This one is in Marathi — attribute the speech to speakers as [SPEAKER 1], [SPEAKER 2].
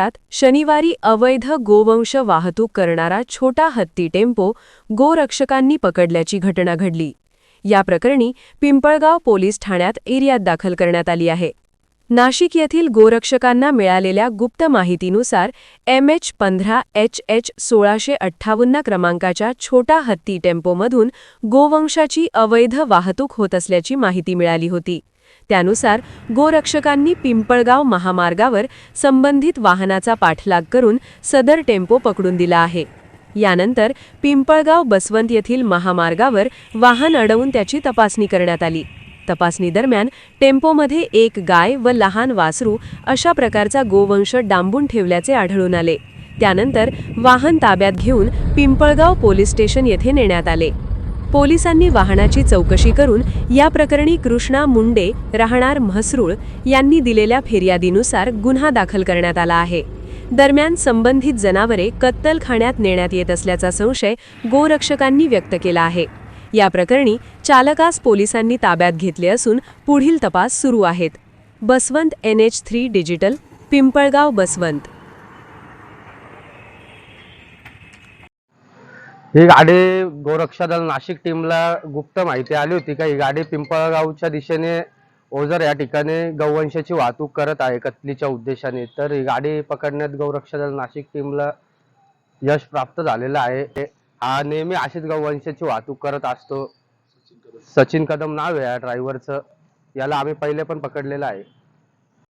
[SPEAKER 1] शनिवारी अवैध गोवंश वाहतूक करणारा छोटा हत्ती टेम्पो गोरक्षकांनी पकडल्याची घटना घडली। या प्रकरणी पिंपळगाव पोलीस ठाण्यात एरियात दाखल करण्यात आली आहे। नाशिक येथील गोरक्षकांना मिळालेल्या गुप्त माहितीनुसार MH15HH1658 क्रमांकाच्या छोटा हत्ती टेम्पोमधून गोवंशाची अवैध वाहतूक होत असल्याची माहिती मिळाली होती। त्यानुसार गोरक्षकांनी पिंपळगाव महामार्गावर संबंधित वाहनाचा पाठलाग करून सदर टेम्पो पकडून दिला आहे। यानंतर पिंपळगाव बसवंत येथील महामार्गावर वाहन अडवून त्याची तपासणी करण्यात आली। तपासणी दरम्यान टेम्पोमध्ये एक गाय व लहान वासरू अशा प्रकारचा गोवंश डांबून ठेवल्याचे आढळून आले। त्यानंतर वाहन ताब्यात घेऊन पिंपळगाव पोलीस स्टेशन येथे नेण्यात आले। पोलिसांनी वाहनाची चौकशी करून या प्रकरणी कृष्णा मुंडे राहणार म्हसरूळ यांनी दिलेल्या फिर्यादीनुसार गुन्हा दाखल करण्यात आला आहे। दरम्यान संबंधित जनावरे कत्तलखान्यात नेण्यात येत असल्याचा संशय गोरक्षकांनी व्यक्त केला आहे। या प्रकरणी चालकास पोलिसांनी ताब्यात घेतले असून पुढील तपास सुरू आहेत। Basavant NH3 digital, Pimpalgaon Basavant.
[SPEAKER 2] ही गाडी गोरक्षा दल नाशिक टीमला गुप्त माहिती आली होती का ही गाडी पिंपळगावच्या दिशेने ओझर या ठिकाणी गौवंशाची वाहतूक करत आहे कत्तलीच्या उद्देशाने। तर ही गाडी पकडण्यात गोरक्षा दल नाशिक टीमला यश प्राप्त झालेलं आहे। हा नेहमी अशीच गौवंशाची वाहतूक करत असतो। सचिन कदम नाव आहे या ड्रायव्हरचं। याला आम्ही पहिले पण पकडलेलं आहे।